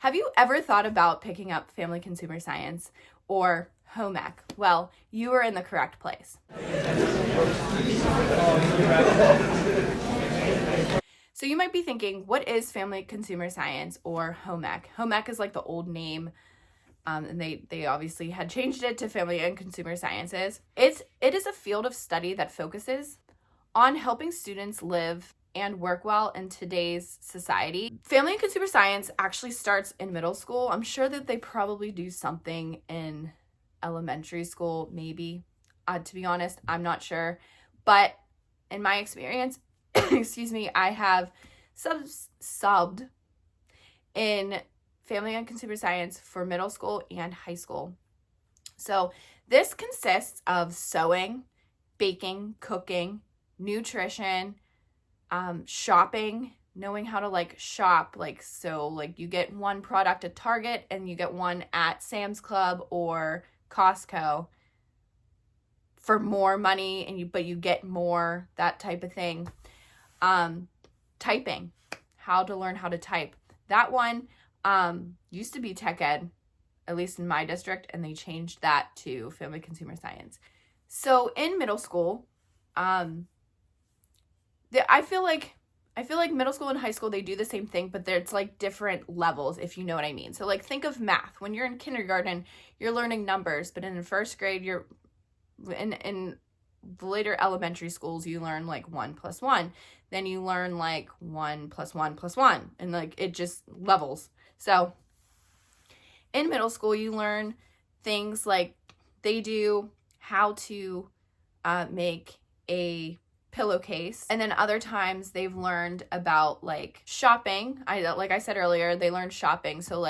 Have you ever thought about picking up Family Consumer Science or home ec? Well, you are in the correct place. So you might be thinking, what is Family Consumer Science or home ec? Home ec is like the old name, and they obviously had changed it to Family and Consumer Sciences. It is a field of study that focuses on helping students live and work well in today's society. Family and Consumer Science actually starts in middle school. I'm sure that they probably do something in elementary school, maybe. To be honest, I'm not sure. But in my experience, excuse me, I have subbed in Family and Consumer Science for middle school and high school. So this consists of sewing, baking, cooking, nutrition, shopping, knowing how to shop, so you get one product at Target and you get one at Sam's Club or Costco for more money, but you get more, that type of thing. Typing, how to learn how to type. That one used to be tech ed, at least in my district, and they changed that to Family Consumer Science. So in middle school, I feel like middle school and high school, they do the same thing, but it's different levels, if you know what I mean. So think of math. When you're in kindergarten, you're learning numbers, but in first grade, you're in the later elementary schools, you learn 1 + 1. Then you learn 1 + 1 + 1, and it just levels. So in middle school, you learn things they do how to make a pillowcase, and then other times they've learned about shopping. Like I said earlier, they learned shopping. So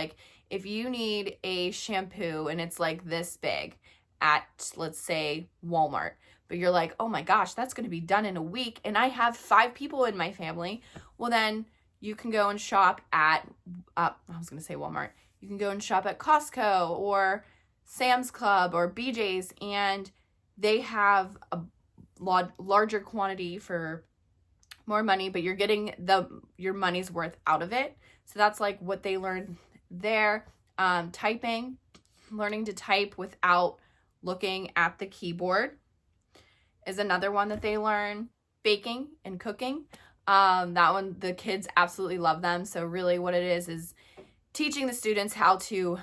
if you need a shampoo and it's this big at, let's say, Walmart, but you're oh my gosh, that's going to be done in a week and I have 5 people in my family, well then you can go and shop at Walmart. You can go and shop at Costco or Sam's Club or BJ's, and they have a larger quantity for more money, but you're getting your money's worth out of it. So that's what they learned there. Typing, learning to type without looking at the keyboard is another one that they learn. Baking and cooking, that one, the kids absolutely love them. So really what it is teaching the students how to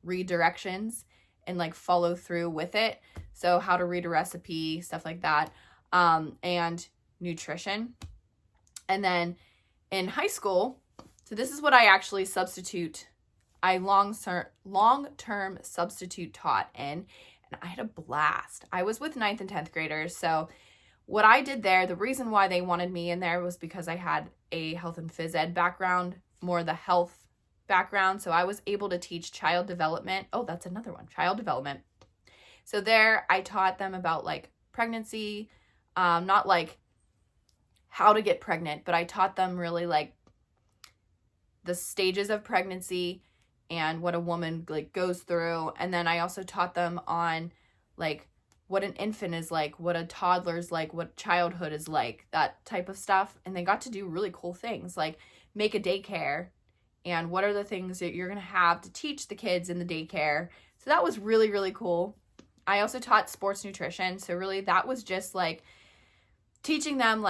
read directions and follow through with it. So how to read a recipe, stuff like that, and nutrition. And then in high school, so this is what I actually I long-term substitute taught in, and I had a blast. I was with 9th and 10th graders. So what I did there, the reason why they wanted me in there was because I had a health and phys ed background, more the health background. So I was able to teach child development. Oh, that's another one, child development. So there I taught them about pregnancy, not how to get pregnant, but I taught them really the stages of pregnancy and what a woman goes through. And then I also taught them on what an infant is what a toddler is what childhood is that type of stuff. And they got to do really cool things make a daycare, and what are the things that you're going to have to teach the kids in the daycare. So that was really, really cool. I also taught sports nutrition. So really that was just teaching them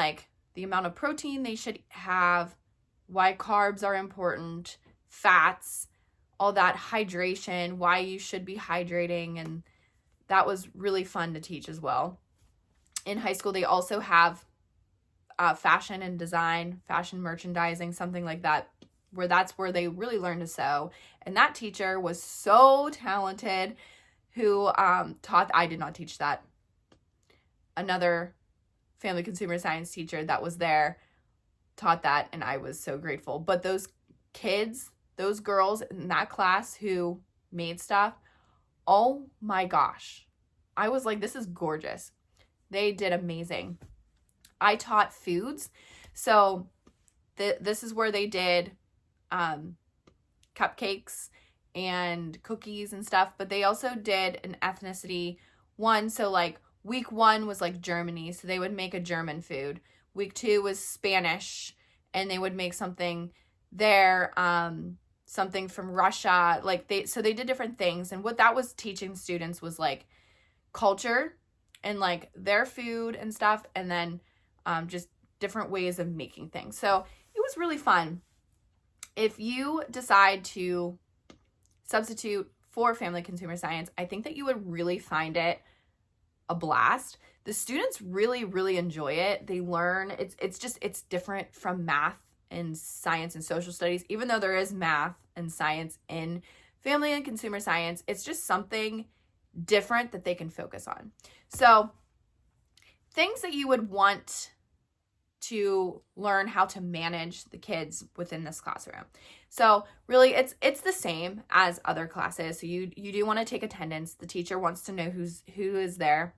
the amount of protein they should have, why carbs are important, fats, all that, hydration, why you should be hydrating. And that was really fun to teach as well. In high school, they also have fashion and design, fashion merchandising, something like that, where that's where they really learn to sew. And that teacher was so talented, who I did not teach that. Another Family Consumer Science teacher that was there taught that, and I was so grateful. But those kids, those girls in that class who made stuff, oh my gosh. I was this is gorgeous. They did amazing. I taught foods. So this is where they did cupcakes and cookies and stuff, but they also did an ethnicity one. So week 1 was Germany, so they would make a German food. Week 2 was Spanish, and they would make something there. something from Russia. Like they did different things. And what that was teaching students was like culture and like their food and stuff. And then just different ways of making things. So it was really fun. If you decide to substitute for family consumer science, I think that you would really find it a blast. The students really, really enjoy it. They learn. It's different from math and science and social studies. Even though there is math and science in family and consumer science, it's just something different that they can focus on. So things that you would want to learn how to manage the kids within this classroom. So really it's the same as other classes. So you do want to take attendance. The teacher wants to know who is there.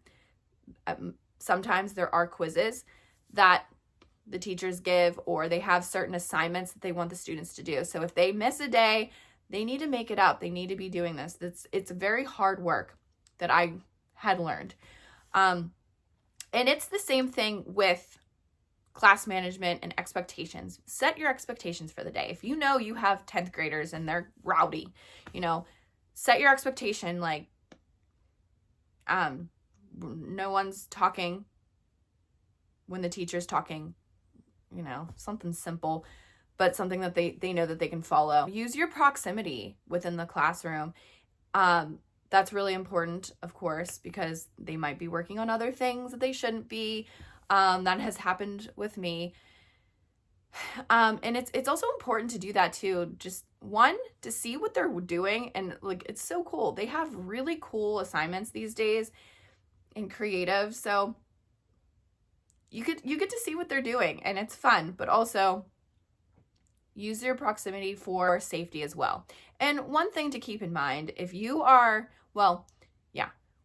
Sometimes there are quizzes that the teachers give, or they have certain assignments that they want the students to do. So if they miss a day, they need to make it up. They need to be doing this. It's very hard work that I had learned. And it's the same thing with class management and expectations. Set your expectations for the day. If you know you have 10th graders and they're rowdy, set your expectation like no one's talking when the teacher's talking, something simple, but something that they know that they can follow. Use your proximity within the classroom. That's really important, of course, because they might be working on other things that they shouldn't be. That has happened with me. And it's also important to do that too. Just one, to see what they're doing. And like, it's so cool. They have really cool assignments these days and creative. So you get to see what they're doing, and it's fun, but also use your proximity for safety as well. And one thing to keep in mind,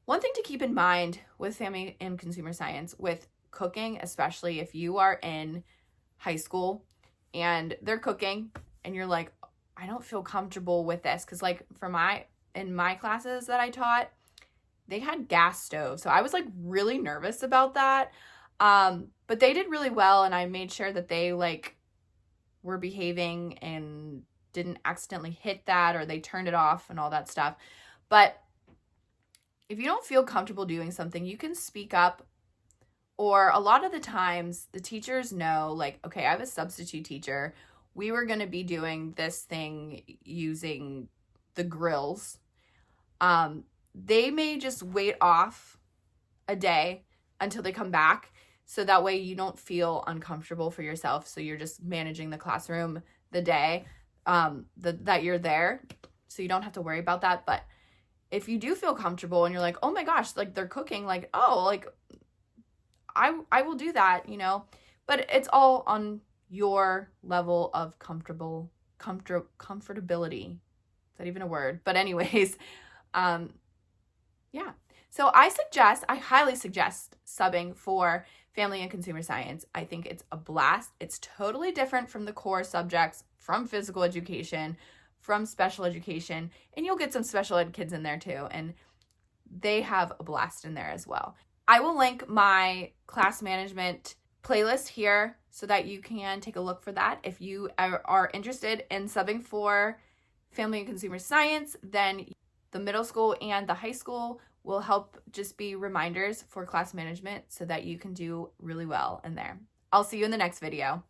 one thing to keep in mind with family and consumer science, with cooking, especially if you are in high school and they're cooking and you're like, I don't feel comfortable with this. Cause like in my classes that I taught, they had gas stoves. So I was like really nervous about that. But they did really well. And I made sure that they like were behaving and didn't accidentally hit that, or they turned it off and all that stuff. But if you don't feel comfortable doing something, you can speak up. Or a lot of the times the teachers know, like, okay, I have a substitute teacher. We were going to be doing this thing using the grills. They may just wait off a day until they come back. So that way you don't feel uncomfortable for yourself. So you're just managing the classroom the day that you're there. So you don't have to worry about that. But if you do feel comfortable and you're like, oh my gosh, like they're cooking, like, oh, like I will do that, but it's all on your level of comfortability. Is that even a word? But anyways, yeah. So I highly suggest subbing for family and consumer science. I think it's a blast. It's totally different from the core subjects, from physical education, from special education, and you'll get some special ed kids in there too, and they have a blast in there as well. I will link my class management playlist here so that you can take a look for that. If you are interested in subbing for family and consumer science, then the middle school and the high school will help just be reminders for class management so that you can do really well in there. I'll see you in the next video.